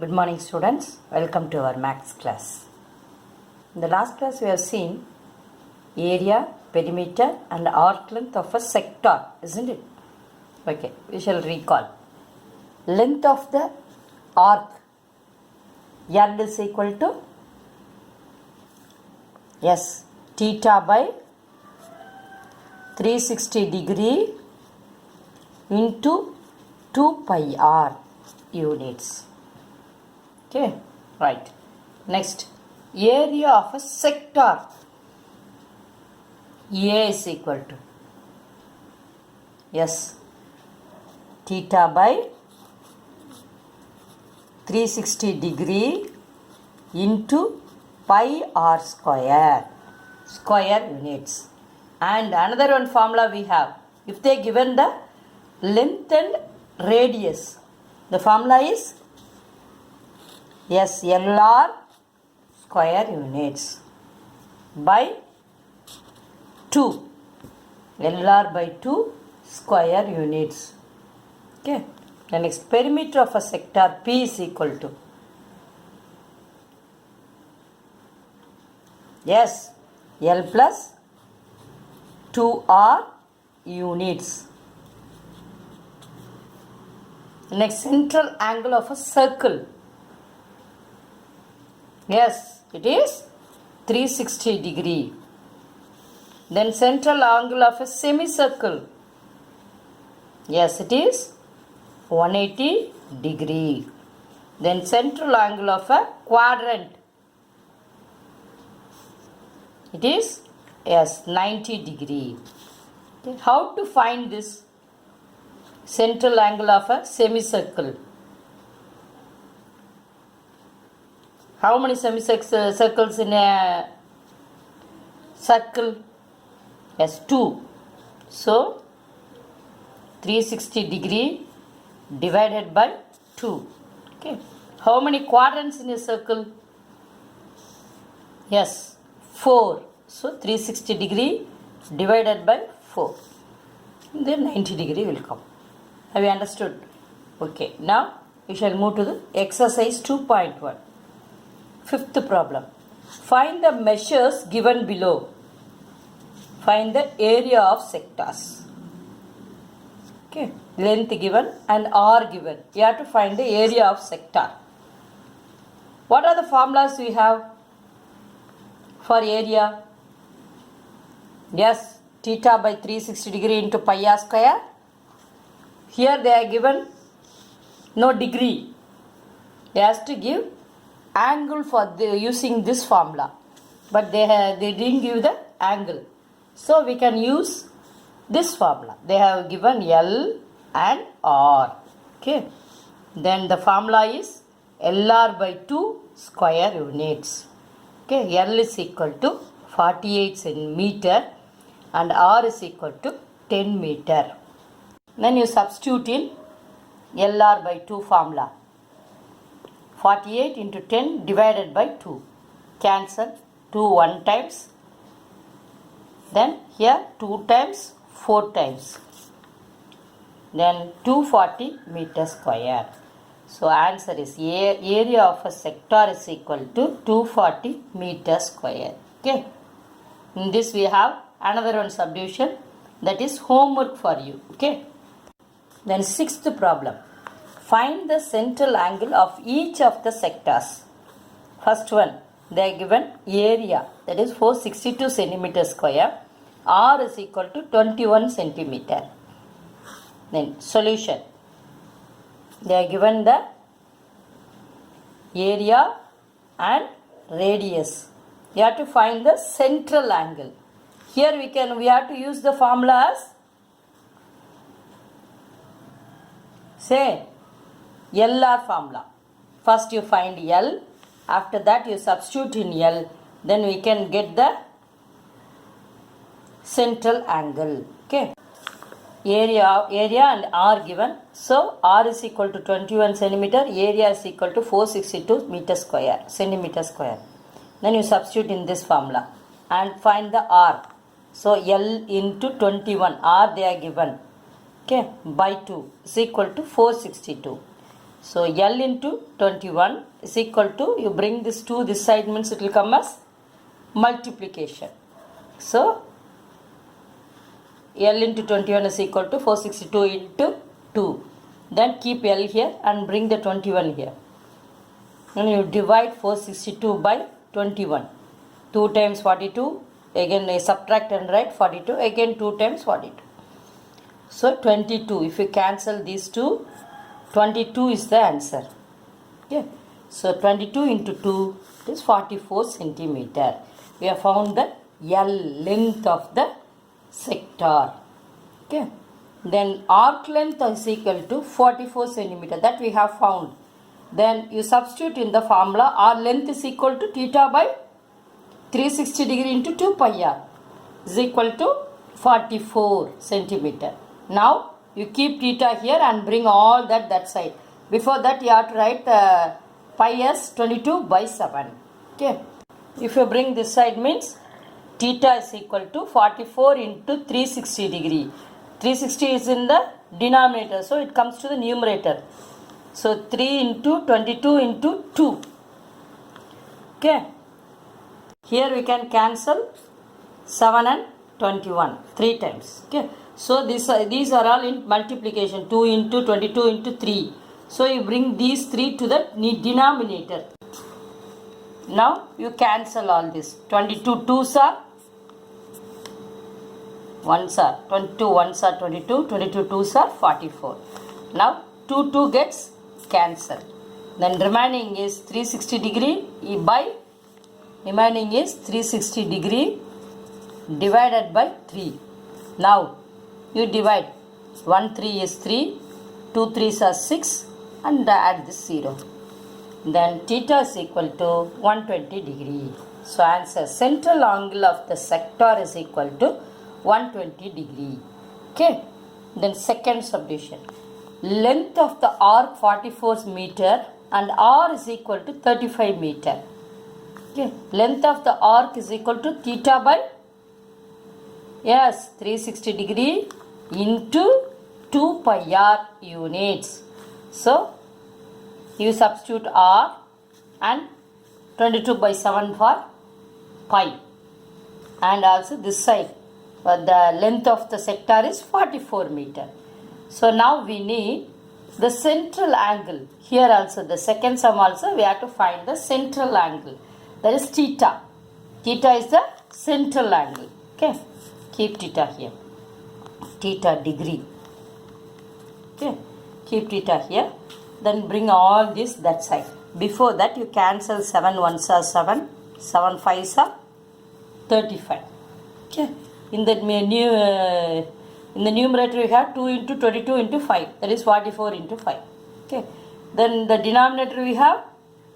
Good morning students, welcome to our maths class. In the last class we have seen area, perimeter and arc length of a sector, isn't it? Okay, we shall recall. Length of the arc, L is equal to, yes, theta by 360 degree into 2 pi r units. Okay, right. Next, area of a sector. A is equal to, yes, theta by 360 degree into pi r square units. And another one formula we have, if they given the length and radius, the formula is, yes, LR square units by 2. LR by 2 square units. Okay. The next, perimeter of a sector P is equal to, yes, L plus 2R units. Next, central angle of a circle. Yes, it is 360 degree. Then central angle of a semicircle. Yes, it is 180 degree. Then central angle of a quadrant. It is, yes, 90 degree. Okay. How to find this central angle of a semicircle? How many semicircles in a circle? Yes, 2. So, 360 degree divided by 2. Okay. How many quadrants in a circle? Yes, 4. So, 360 degree divided by 4. Then 90 degree will come. Have you understood? Okay. Now, we shall move to the exercise 2.1. Fifth problem. Find the measures given below. Find the area of sectors. Okay. Length given and R given. You have to find the area of sector. What are the formulas we have for area? Yes, theta by 360 degree into pi r square. Here they are given no degree. They has to give angle for using this formula, but they didn't give the angle, so we can use this formula. They have given L and R. Okay, then the formula is LR by 2 square units. Okay, L is equal to 48 centimeter and R is equal to 10 meter. Then you substitute in LR by 2 formula. 48 into 10 divided by 2. Cancel. 2 1 times. Then here 2 times, 4 times. Then 240 meter square. So answer is area of a sector is equal to 240 meter square. Okay. In this we have another one subdivision, that is homework for you. Okay. Then sixth problem. Find the central angle of each of the sectors. First one, they are given area, that is 462 centimeter square. R is equal to 21 centimeter. Then solution. They are given the area and radius. You have to find the central angle. Here we have to use the formulas. Say LR formula. First you find L, after that you substitute in L, then we can get the central angle. Okay. Area and R given. So R is equal to 21 centimeter, area is equal to 462 meter square, centimeter square. Then you substitute in this formula and find the R. So L into 21, R they are given. Okay, by 2 is equal to 462. So L into 21 is equal to, you bring this 2 this side means it will come as multiplication. So L into 21 is equal to 462 into 2. Then keep L here and bring the 21 here. And you divide 462 by 21. 2 times 42. Again subtract and write 42. Again 2 times 42. So 22. If you cancel these two, 22 is the answer. Okay. So 22 into 2 is 44 centimeter. We have found the L, length of the sector. Okay. Then arc length is equal to 44 centimeter. That we have found. Then you substitute in the formula. R length is equal to theta by 360 degree into 2 pi r is equal to 44 centimeter. Now you keep theta here and bring all that side. Before that you have to write pi as 22 by 7. Okay. If you bring this side means theta is equal to 44 into 360 degree. 360 is in the denominator, so it comes to the numerator. So 3 into 22 into 2. Okay. Here we can cancel 7 and 21 3 times. Okay. So these are all in multiplication. 2 into 22 into 3. So you bring these 3 to the denominator. Now you cancel all this. 22 2s are 1s are 22 1s are 22. 22 2s are 44. Now 2 gets cancelled. Then remaining is 360 degree by remaining is 360 degree divided by 3. Now you divide. 1 3 is 3, 2 3s are 6 and add this 0. Then theta is equal to 120 degree. So answer, central angle of the sector is equal to 120 degree. Okay. Then second subdivision. Length of the arc 44 meter and R is equal to 35 meter. Okay. Length of the arc is equal to theta by 360 degree into 2 pi r units. So you substitute R and 22 by 7 for pi. And also this side, the length of the sector is 44 meter. So now we need the central angle. Here also the second sum also we have to find the central angle. That is theta. Theta is the central angle. Okay. Keep theta here. Theta degree. Okay. Keep theta here. Then bring all this that side. Before that you cancel 7 1s are 7. 7 5s are 35. Okay. In the numerator we have 2 into 22 into 5. That is 44 into 5. Okay. Then the denominator we have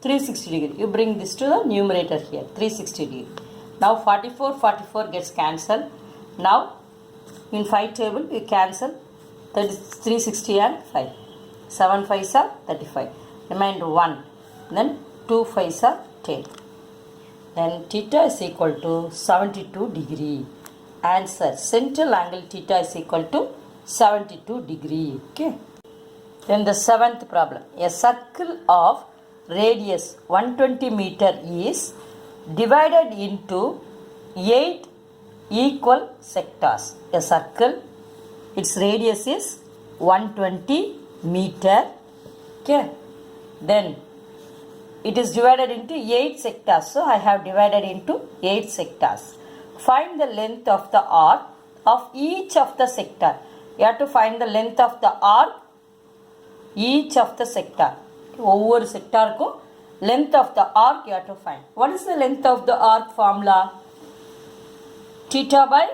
360 degree. You bring this to the numerator here. 360 degree. Now 44 gets cancelled. Now in 5 table we cancel. That is 360 and 5. 7 5s are 35. Remain 1. Then 2 5s are 10. Then theta is equal to 72 degree. Answer, central angle theta is equal to 72 degree. Okay. Then the seventh problem. A circle of radius 120 meter is divided into 8 equal sectors. A circle, its radius is 120 meter. Okay. Then it is divided into 8 sectors. So I have divided into 8 sectors. Find the length of the arc of each of the sector. You have to find the length of the arc each of the sector. Over sector ko length of the arc you have to find. What is the length of the arc formula? Theta by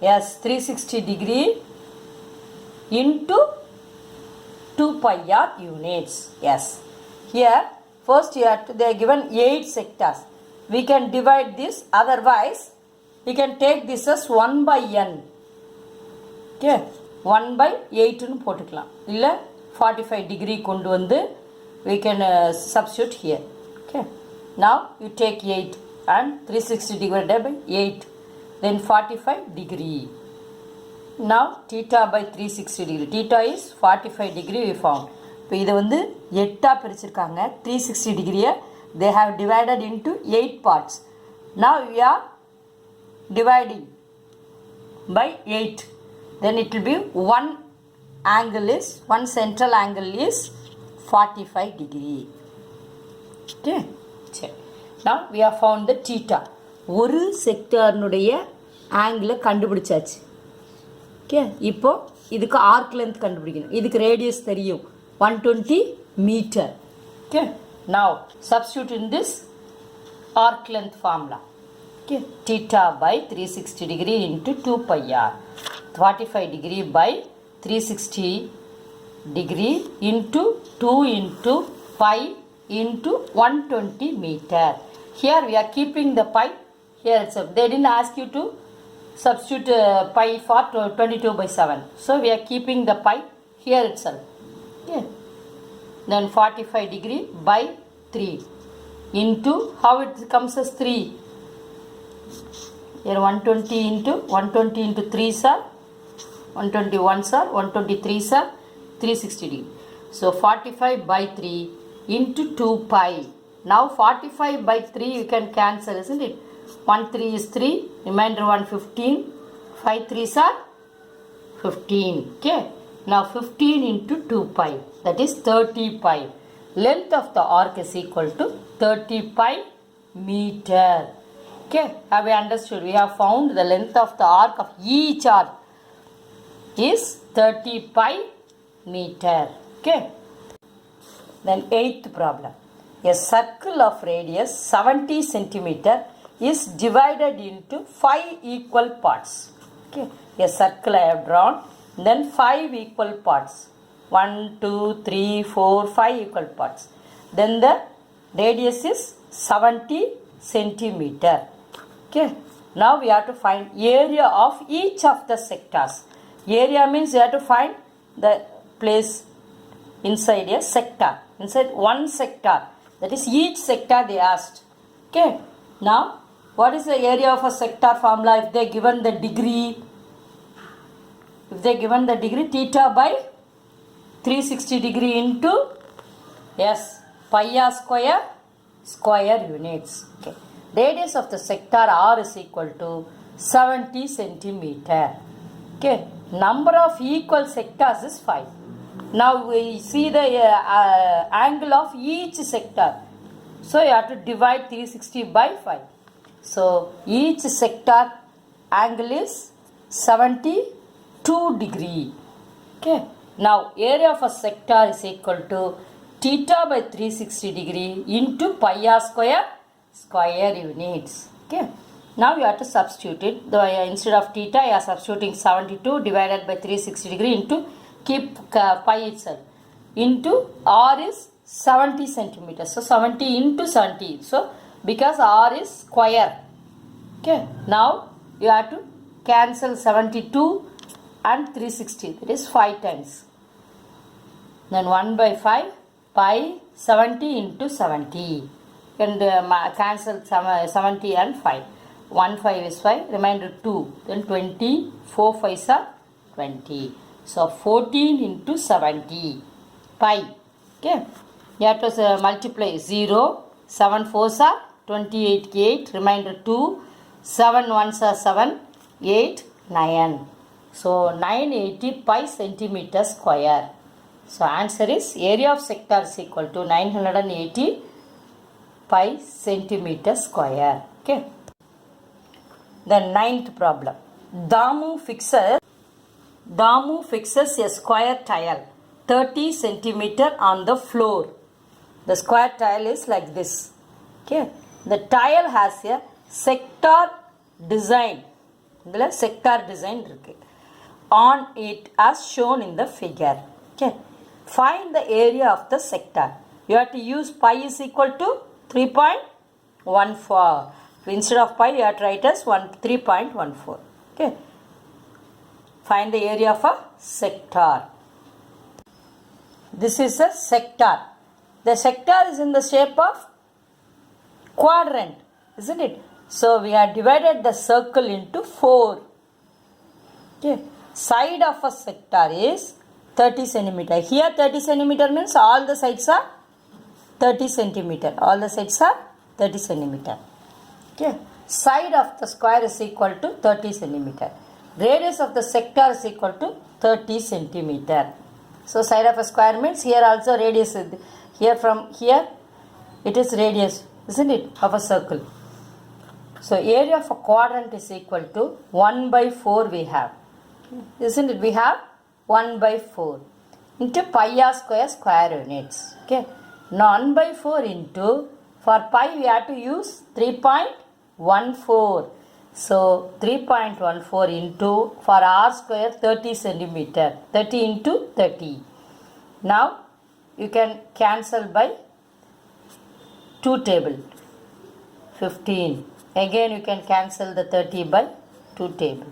360 degree into 2 pi r units. Yes. Here first you have to, they are given 8 sectors. We can divide this, otherwise we can take this as 1 by n. Okay. 1 by 8 னு போட்டுக்கலாம். இல்ல 45 degree கொண்டு வந்து we can substitute here. Okay. Now you take 8 and 360 divided by 8. Then 45 degree. Now theta by 360 degree. Theta is 45 degree we found. இப்போ இதை வந்து 8ஆக பிரிச்சிருக்காங்க. 360 டிகிரியை they have divided into 8 parts. Now we are dividing by 8. Then it will be one central angle is 45 degree. Okay. Now we have found the theta. ஒரு செக்டார்னுடைய ஆங்கிளை கண்டுபிடிச்சாச்சு. Okay, இப்போ இதுக்கு ஆர்க் லென்த் கண்டுபிடிக்கணும். இதுக்கு ரேடியஸ் தெரியும் 120 metre. Okay, now substitute in this arc length formula. Okay, theta by 360 degree into 2 pi r. 45 degree by 360 degree into 2 into pi into 120 meter. Here we are keeping the pi. Here itself. They didn't ask you to substitute pi for 22/7. So we are keeping the pi here itself. Okay. Then 45 degree by 3 into, how it comes as 3? Here 120 into 3 sir, 121 sir, 123 sir, 360 degree. So 45 by 3 into 2 pi. Now 45 by 3 you can cancel, isn't it? 1 3 is 3, remainder 1 15, 5 3s are 15. Okay, now 15 into 2 pi, that is 30 pi. Length of the arc is equal to 30 pi meter. Okay, have we understood? We have found the length of the arc of each arc is 30 pi meter. Okay, then 8th problem. A circle of radius 70 centimeter is divided into 5 equal parts. Okay, a circle I have drawn, then 5 equal parts. 1 2 3 4 5 equal parts. Then the radius is 70 centimeter. Okay, now we have to find area of each of the sectors. Area means you have to find the place inside a sector, inside one sector, that is each sector they asked. Okay, now what is the area of a sector formula? If they given the degree, theta by 360 degree into, yes, pi r square units. Okay, radius of the sector r is equal to 70 centimeter. Okay, number of equal sectors is 5. Now we see the angle of each sector, so you have to divide 360 by 5. So each sector angle is 72 degree. Okay, now area of a sector is equal to theta by 360 degree into pi r square units. Okay, now you have to substitute it. Instead of theta you are substituting 72 divided by 360 degree into, keep pi itself, into r is 70 centimeters. So 70 into 70. So because r is square. Okay, now you have to cancel 72 and 360, that is 5 times. Then 1 by 5 pi 70 into 70, and cancel 70 and 5. 1 5 is 5, remainder 2, then 20, 4 5s are 20. So 14 into 70 pi. Okay, you have to multiply 0, 7 4s are 28, 8, remainder 2, 7 1s are 7, 8, 9. So 980 pi centimeter square. So answer is area of sector is equal to 980 pi centimeter square. Okay. The 9th problem. Damu fixes a square tile 30 centimeter on the floor. The square tile is like this. Okay. The tile has a sector design. இதில் sector design இருக்கு. On it as shown in the figure. Okay. Find the area of the sector. You have to use pi is equal to 3.14. Instead of pi you have to write as 3.14. Okay. Find the area of a sector. This is a sector. The sector is in the shape of quadrant, isn't it? So we have divided the circle into 4. Okay. Side of a sector is 30 centimeter. Here 30 centimeter means all the sides are 30 centimeter. All the sides are 30 centimeter. Okay. Side of the square is equal to 30 centimeter. Radius of the sector is equal to 30 centimeter. So side of a square means here also radius is here, from here it is radius, isn't it, of a circle. So area of a quadrant is equal to 1 by 4 we have. Isn't it? We have 1 by 4 into pi r square square units. Okay. Now 1 by 4 into, for pi we have to use 3.14. So 3.14 into, for r square 30 centimeter. 30 into 30. Now you can cancel by 2 table. 15. Again you can cancel the 30 by 2 table.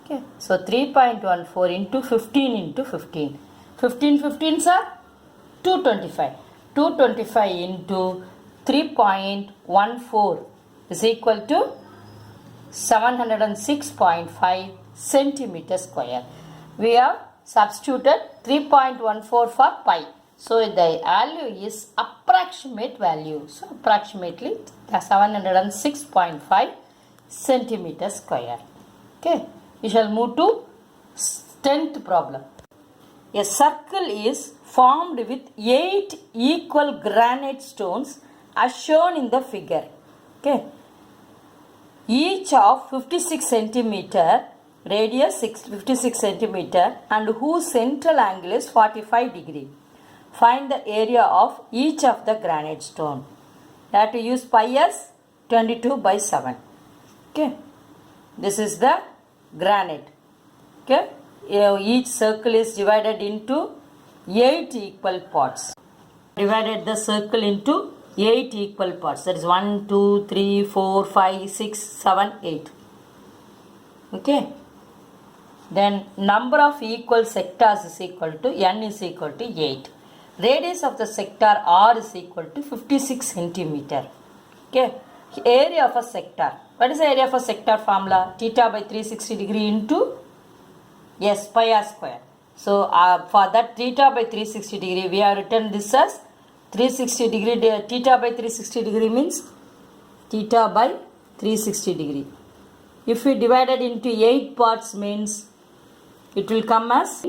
Okay. So 3.14 into 15 into 15. 15 15s are 225. 225 into 3.14 is equal to 706.5 centimeter square. We have substituted 3.14 for pi. So the value is approximate value. So approximately 706.5 centimeter square. Okay. We shall move to 10th problem. A circle is formed with 8 equal granite stones as shown in the figure. Okay. Each of 56 centimeter, radius 56 centimeter, and whose central angle is 45 degree. Find the area of each of the granite stone. You have to use pi as 22 by 7. Okay. This is the granite. Okay. Each circle is divided into 8 equal parts. Divided the circle into 8 equal parts. That is 1, 2, 3, 4, 5, 6, 7, 8. Okay. Then number of equal sectors is equal to n is equal to 8. Radius of the sector r is equal to 56 centimeter. Okay. Area of a sector. What is the area of a sector formula? Theta by 360 degree into pi r square. So for that theta by 360 degree, we have written this as 360 degree. Theta by 360 degree means theta by 360 degree. If we divide it into 8 parts means it will come as